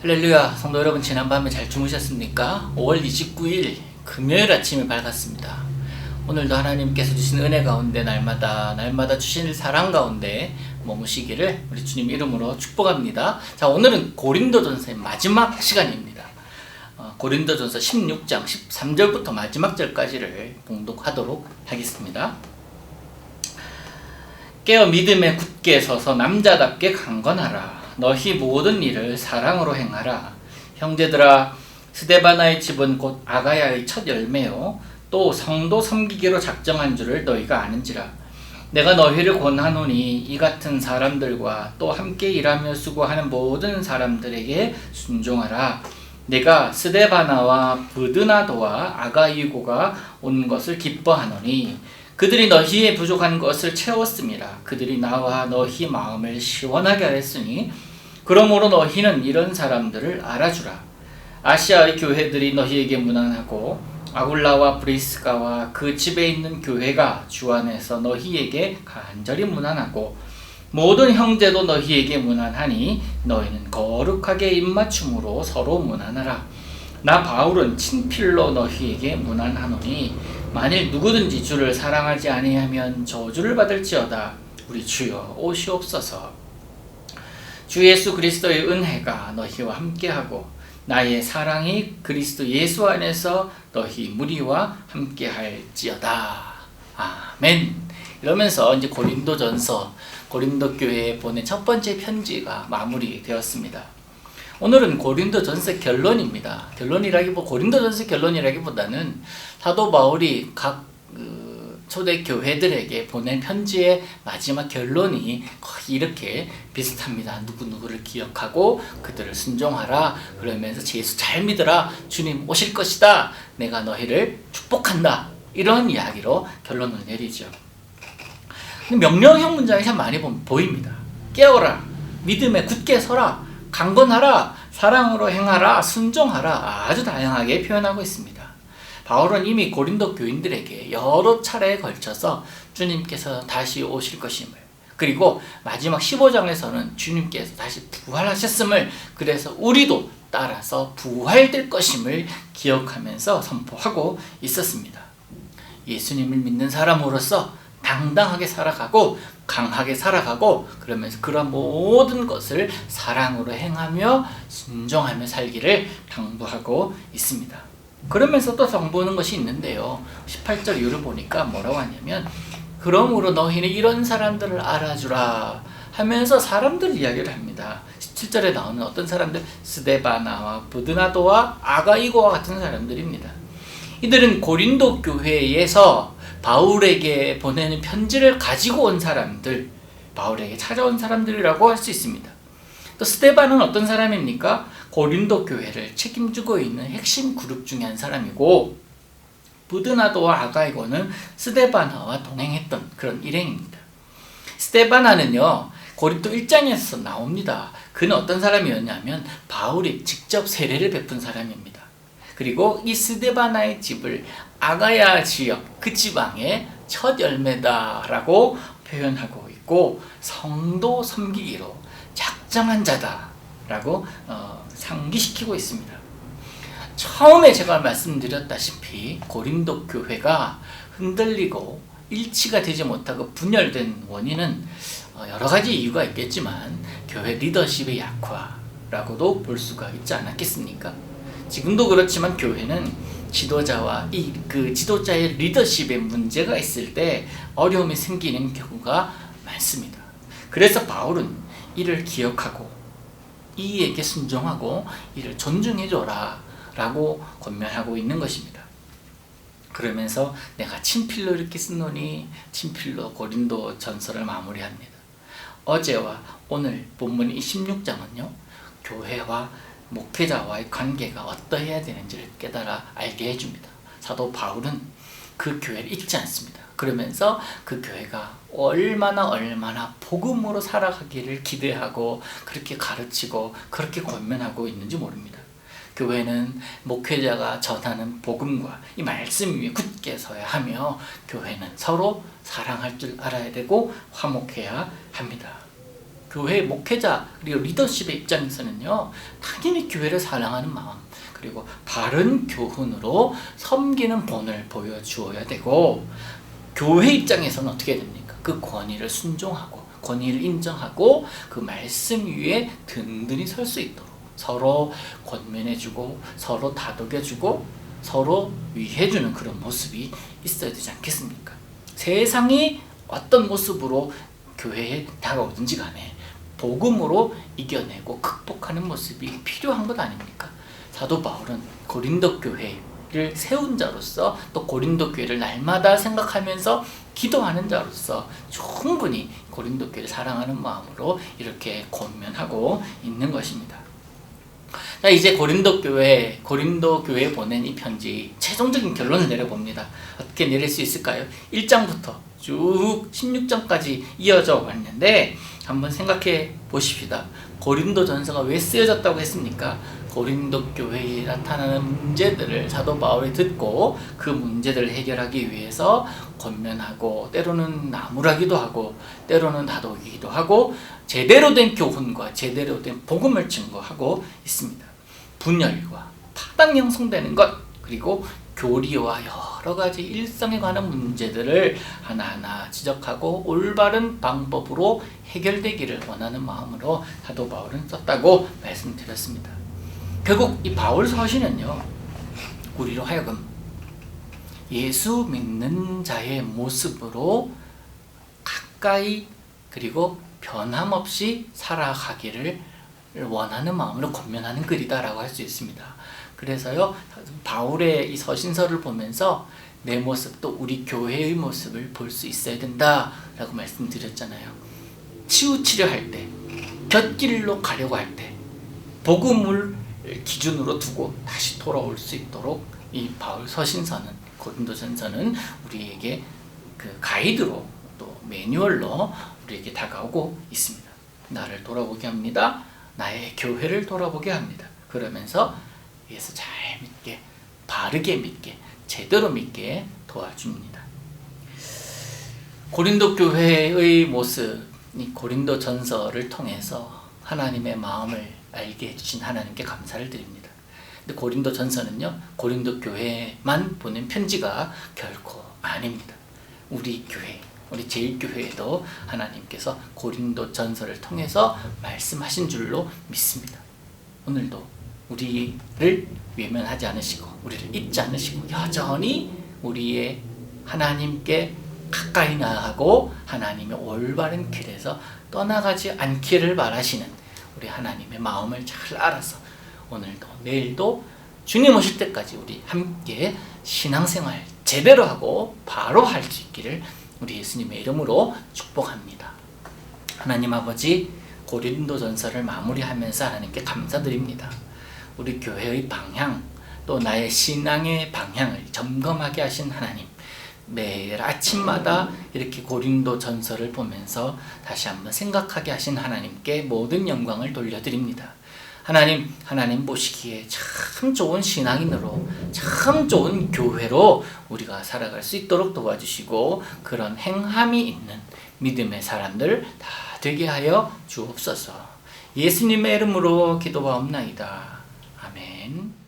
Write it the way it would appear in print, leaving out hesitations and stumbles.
할렐루야, 성도 여러분, 지난밤에 잘 주무셨습니까? 5월 29일 금요일 아침이 밝았습니다. 오늘도 하나님께서 주신 은혜 가운데 날마다 주신 사랑 가운데 머무시기를 우리 주님 이름으로 축복합니다. 자, 오늘은 고린도전서의 마지막 시간입니다. 고린도전서 16장 13절부터 마지막 절까지를 봉독하도록 하겠습니다. 깨어 믿음에 굳게 서서 남자답게 강건하라. 너희 모든 일을 사랑으로 행하라. 형제들아, 스데바나의 집은 곧 아가야의 첫 열매요 또 성도 섬기기로 작정한 줄을 너희가 아는지라. 내가 너희를 권하노니 이 같은 사람들과 또 함께 일하며 수고하는 모든 사람들에게 순종하라. 내가 스데바나와 브드나도와 아가이고가 온 것을 기뻐하노니 그들이 너희의 부족한 것을 채웠음이라. 그들이 나와 너희 마음을 시원하게 하였으니 그러므로 너희는 이런 사람들을 알아주라. 아시아의 교회들이 너희에게 문안하고 아굴라와 브리스가와 그 집에 있는 교회가 주 안에서 너희에게 간절히 문안하고 모든 형제도 너희에게 문안하니 너희는 거룩하게 입맞춤으로 서로 문안하라. 나 바울은 친필로 너희에게 문안하노니 만일 누구든지 주를 사랑하지 아니하면 저주를 받을지어다. 우리 주여 오시옵소서. 주 예수 그리스도의 은혜가 너희와 함께하고 나의 사랑이 그리스도 예수 안에서 너희 무리와 함께할지어다. 아멘. 이러면서 이제 고린도 교회에 보낸 첫 번째 편지가 마무리되었습니다. 오늘은 고린도전서 결론입니다. 고린도전서 결론이라기보다는 사도 바울이 각 초대 교회들에게 보낸 편지의 마지막 결론이 거의 이렇게 비슷합니다. 누구누구를 기억하고 그들을 순종하라. 그러면서 예수 잘 믿으라. 주님 오실 것이다. 내가 너희를 축복한다. 이런 이야기로 결론을 내리죠. 명령형 문장이 참 많이 보입니다. 깨어라. 믿음에 굳게 서라. 강건하라. 사랑으로 행하라. 순종하라. 아주 다양하게 표현하고 있습니다. 바울은 이미 고린도 교인들에게 여러 차례에 걸쳐서 주님께서 다시 오실 것임을, 그리고 마지막 15장에서는 주님께서 다시 부활하셨음을, 그래서 우리도 따라서 부활될 것임을 기억하면서 선포하고 있었습니다. 예수님을 믿는 사람으로서 당당하게 살아가고 강하게 살아가고, 그러면서 그런 모든 것을 사랑으로 행하며 순종하며 살기를 당부하고 있습니다. 그러면서 또 선보는 것이 있는데요. 18절 이유를 보니까 뭐라고 하냐면, 그러므로 너희는 이런 사람들을 알아주라 하면서 사람들 이야기를 합니다. 17절에 나오는 어떤 사람들, 스데바나와 브드나도와 아가이고와 같은 사람들입니다. 이들은 고린도 교회에서 바울에게 보내는 편지를 가지고 온 사람들, 바울에게 찾아온 사람들이라고 할 수 있습니다. 또 스데반은 어떤 사람입니까? 고린도 교회를 책임지고 있는 핵심 그룹 중에 한 사람이고, 브드나도와 아가이고는 스데바나와 동행했던 그런 일행입니다. 스데바나는요, 고린도 1장에서 나옵니다. 그는 어떤 사람이었냐면 바울이 직접 세례를 베푼 사람입니다. 그리고 이 스데바나의 집을 아가야 지역, 그 지방의 첫 열매다라고 표현하고 있고, 성도 섬기기로 작정한 자다라고 상기시키고 있습니다. 처음에 제가 말씀드렸다시피 고린도 교회가 흔들리고 일치가 되지 못하고 분열된 원인은 여러 가지 이유가 있겠지만 교회 리더십의 약화라고도 볼 수가 있지 않았겠습니까? 지금도 그렇지만 교회는 지도자와 그 지도자의 리더십에 문제가 있을 때 어려움이 생기는 경우가 많습니다. 그래서 바울은 이를 기억하고 이에게 순종하고 이를 존중해줘라 라고 권면하고 있는 것입니다. 그러면서 내가 친필로 이렇게 쓰노니 친필로 고린도 전서를 마무리합니다. 어제와 오늘 본문 이 16장은요, 교회와 목회자와의 관계가 어떠해야 되는지를 깨달아 알게 해줍니다. 사도 바울은 그 교회를 잊지 않습니다. 그러면서 그 교회가 얼마나 복음으로 살아가기를 기대하고 그렇게 가르치고 그렇게 권면하고 있는지 모릅니다. 교회는 목회자가 전하는 복음과 이 말씀 위에 굳게 서야 하며, 교회는 서로 사랑할 줄 알아야 되고 화목해야 합니다. 교회 목회자 그리고 리더십의 입장에서는요, 당연히 교회를 사랑하는 마음 그리고 바른 교훈으로 섬기는 본을 보여주어야 되고, 교회 입장에서는 어떻게 됩니까? 그 권위를 순종하고 권위를 인정하고 그 말씀 위에 든든히 설 수 있도록 서로 권면해주고 서로 다독여주고 서로 위해주는 그런 모습이 있어야 되지 않겠습니까? 세상이 어떤 모습으로 교회에 다가오든지 간에 복음으로 이겨내고 극복하는 모습이 필요한 것 아닙니까? 사도 바울은 고린도 교회를 세운 자로서 또 고린도 교회를 날마다 생각하면서 기도하는 자로서 충분히 고린도 교회를 사랑하는 마음으로 이렇게 권면하고 있는 것입니다. 자, 이제 고린도 교회에 보낸 이 편지 최종적인 결론을 내려봅니다. 어떻게 내릴 수 있을까요? 1장부터 쭉 16장까지 이어져 왔는데 한번 생각해 보십시다. 고린도 전서가 왜 쓰여졌다고 했습니까? 고린도 교회에 나타나는 문제들을 사도 바울이 듣고 그 문제들을 해결하기 위해서 권면하고 때로는 나무라기도 하고 때로는 다독이기도 하고 제대로 된 교훈과 제대로 된 복음을 증거하고 있습니다. 분열과 타당 형성되는 것 그리고 교리와 여러 가지 일상에 관한 문제들을 하나하나 지적하고 올바른 방법으로 해결되기를 원하는 마음으로 사도 바울은 썼다고 말씀드렸습니다. 결국 이 바울 서신은요, 우리로 하여금 예수 믿는 자의 모습으로 가까이 그리고 변함없이 살아가기를 원하는 마음으로 권면하는 글이다라고 할 수 있습니다. 그래서요, 바울의 이 서신서를 보면서 내 모습 또 우리 교회의 모습을 볼 수 있어야 된다라고 말씀드렸잖아요. 치우치려 할 때, 곁길로 가려고 할 때, 복음을 기준으로 두고 다시 돌아올 수 있도록 이 바울 서신서는, 고린도전서는 우리에게 그 가이드로 또 매뉴얼로 우리에게 다가오고 있습니다. 나를 돌아보게 합니다. 나의 교회를 돌아보게 합니다. 그러면서 예수 잘 믿게, 바르게 믿게, 제대로 믿게 도와줍니다. 고린도 교회의 모습, 이 고린도 전서를 통해서 하나님의 마음을 알게 해주신 하나님께 감사를 드립니다. 근데 고린도 전서는요, 고린도 교회만 보낸 편지가 결코 아닙니다. 우리 교회, 우리 제일교회에도 하나님께서 고린도 전서를 통해서 말씀하신 줄로 믿습니다. 오늘도 우리를 외면하지 않으시고 우리를 잊지 않으시고 여전히 우리의 하나님께 가까이 나아가고 하나님의 올바른 길에서 떠나가지 않기를 바라시는 우리 하나님의 마음을 잘 알아서 오늘도 내일도 주님 오실 때까지 우리 함께 신앙생활 제대로 하고 바로 할 수 있기를 우리 예수님의 이름으로 축복합니다. 하나님 아버지, 고린도전서를 마무리하면서 하나님께 감사드립니다. 우리 교회의 방향 또 나의 신앙의 방향을 점검하게 하신 하나님, 매일 아침마다 이렇게 고린도전서를 보면서 다시 한번 생각하게 하신 하나님께 모든 영광을 돌려드립니다. 하나님 보시기에 참 좋은 신앙인으로 참 좋은 교회로 우리가 살아갈 수 있도록 도와주시고 그런 행함이 있는 믿음의 사람들 다 되게 하여 주옵소서. 예수님의 이름으로 기도하옵나이다. 아멘.